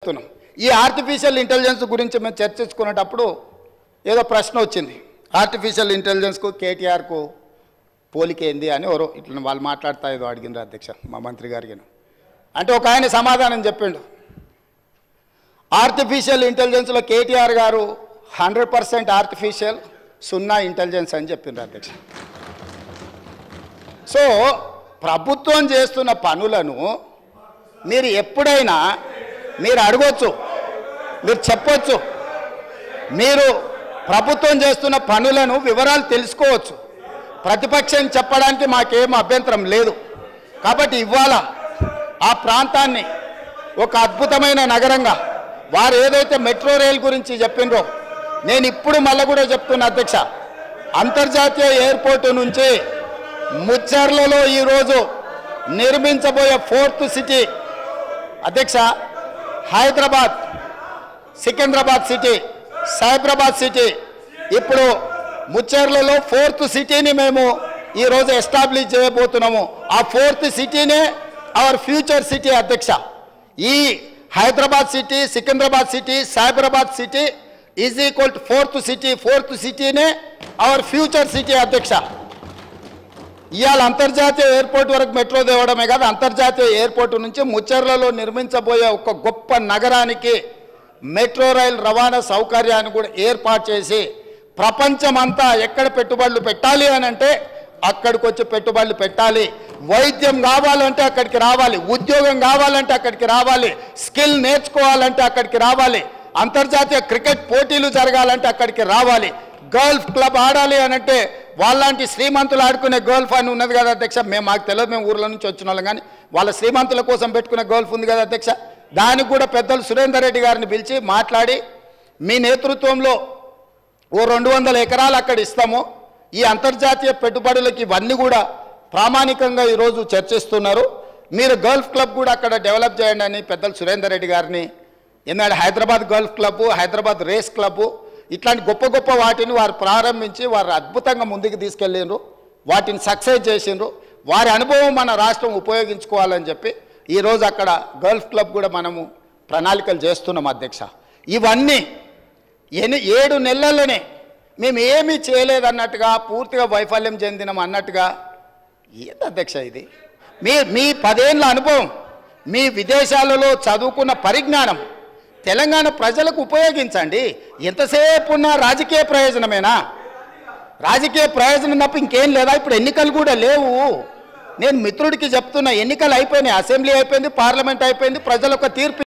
చెప్తున్నాం. ఈ artificial intelligence గురించి మేము చర్చించుకునేటప్పుడు ఏదో ప్రశ్న వచ్చింది, ఆర్టిఫిషియల్ ఇంటెలిజెన్స్కు కేటీఆర్కు పోలిక ఏంది అని ఎవరో ఇట్లా వాళ్ళు మాట్లాడుతా ఏదో అడిగినారు అధ్యక్ష మా మంత్రి గారికి. అంటే ఒక ఆయన సమాధానం చెప్పిండు, ఆర్టిఫిషియల్ ఇంటెలిజెన్స్లో కేటీఆర్ గారు 100% ఆర్టిఫిషియల్, 0 ఇంటెలిజెన్స్ అని చెప్పిండ్రు అధ్యక్ష. సో ప్రభుత్వం చేస్తున్న పనులను మీరు ఎప్పుడైనా మీరు అడగొచ్చు, మీరు చెప్పొచ్చు, మీరు ప్రభుత్వం చేస్తున్న పనులను వివరాలు తెలుసుకోవచ్చు. ప్రతిపక్షం చెప్పడానికి మాకేం అభ్యంతరం లేదు. కాబట్టి ఇవాళ ఆ ప్రాంతాన్ని ఒక అద్భుతమైన నగరంగా వారు ఏదైతే మెట్రో రైల్ గురించి చెప్పిండ్రో నేను ఇప్పుడు మళ్ళీ కూడా చెప్తున్నా అధ్యక్ష, అంతర్జాతీయ ఎయిర్పోర్టు నుంచి ముచ్చర్లలో ఈరోజు నిర్మించబోయే 4th సిటీ అధ్యక్ష, హైదరాబాద్, సికింద్రాబాద్ సిటీ, సైబరాబాద్ సిటీ, ఇప్పుడు ముచ్చర్లలో 4th సిటీని మేము ఈరోజు ఎస్టాబ్లిష్ చేయబోతున్నాము. ఆ 4th సిటీనే అవర్ ఫ్యూచర్ సిటీ అధ్యక్ష. ఈ Hyderabad city, Secunderabad city, Cyberabad city is equal to 4th city. 4th సిటీనే అవర్ ఫ్యూచర్ సిటీ అధ్యక్ష. ఇవాళ అంతర్జాతీయ ఎయిర్పోర్ట్ వరకు మెట్రో తేవడమే కాదు, అంతర్జాతీయ ఎయిర్పోర్టు నుంచి ముచ్చర్లలో నిర్మించబోయే ఒక గొప్ప నగరానికి మెట్రో రైల్ రవాణా సౌకర్యాన్ని కూడా ఏర్పాటు చేసి ప్రపంచమంతా ఎక్కడ పెట్టుబడులు పెట్టాలి అని అంటే అక్కడికి వచ్చి పెట్టుబడులు పెట్టాలి. వైద్యం కావాలంటే అక్కడికి రావాలి, ఉద్యోగం కావాలంటే అక్కడికి రావాలి, స్కిల్ నేర్చుకోవాలంటే అక్కడికి రావాలి, అంతర్జాతీయ క్రికెట్ పోటీలు జరగాలంటే అక్కడికి రావాలి, గోల్ఫ్ క్లబ్ ఆడాలి అని అంటే వాళ్ళంటి శ్రీమంతులు ఆడుకునే గోల్ఫ్ అని ఉన్నది కదా అధ్యక్ష. మాకు తెలియదు, మేము ఊర్ల నుంచి వచ్చిన వాళ్ళం, కానీ వాళ్ళ శ్రీమంతుల కోసం పెట్టుకునే గోల్ఫ్ ఉంది కదా అధ్యక్ష. దానికి కూడా పెద్దలు సురేందర్ రెడ్డి గారిని పిలిచి మాట్లాడి మీ నేతృత్వంలో ఓ 200 ఎకరాలు అక్కడ ఇస్తాము, ఈ అంతర్జాతీయ పెట్టుబడులకి ఇవన్నీ కూడా ప్రామాణికంగా ఈరోజు చర్చిస్తున్నారు, మీరు గోల్ఫ్ క్లబ్ కూడా అక్కడ డెవలప్ చేయండి అని పెద్దలు సురేందర్ రెడ్డి గారిని, ఎందుకంటే Hyderabad golf club, Hyderabad race club ఇట్లాంటి గొప్ప గొప్ప వాటిని వారు ప్రారంభించి వారు అద్భుతంగా ముందుకు తీసుకెళ్ళిండ్రు, వాటిని సక్సెస్ చేసిండ్రు. వారి అనుభవం మన రాష్ట్రం ఉపయోగించుకోవాలని చెప్పి ఈరోజు అక్కడ గోల్ఫ్ క్లబ్ కూడా మనము ప్రణాళికలు చేస్తున్నాం అధ్యక్ష. ఇవన్నీ 7 నెలల్లోనే మేము ఏమీ చేయలేదన్నట్టుగా, పూర్తిగా వైఫల్యం చెందినాం అన్నట్టుగా ఏంది అధ్యక్ష ఇది? మీ 10 ఏళ్ళ అనుభవం, మీ విదేశాలలో చదువుకున్న పరిజ్ఞానం తెలంగాణ ప్రజలకు ఉపయోగించండి. ఎంతసేపు ఉన్న రాజకీయ ప్రయోజనమేనా? రాజకీయ ప్రయోజనం తప్ప ఇంకేం లేదా? ఇప్పుడు ఎన్నికలు కూడా లేవు. నేను మిత్రుడికి చెప్తున్నా, ఎన్నికలు అయిపోయినాయి, అసెంబ్లీ అయిపోయింది, పార్లమెంట్ అయిపోయింది, ప్రజలు ఒక తీర్పు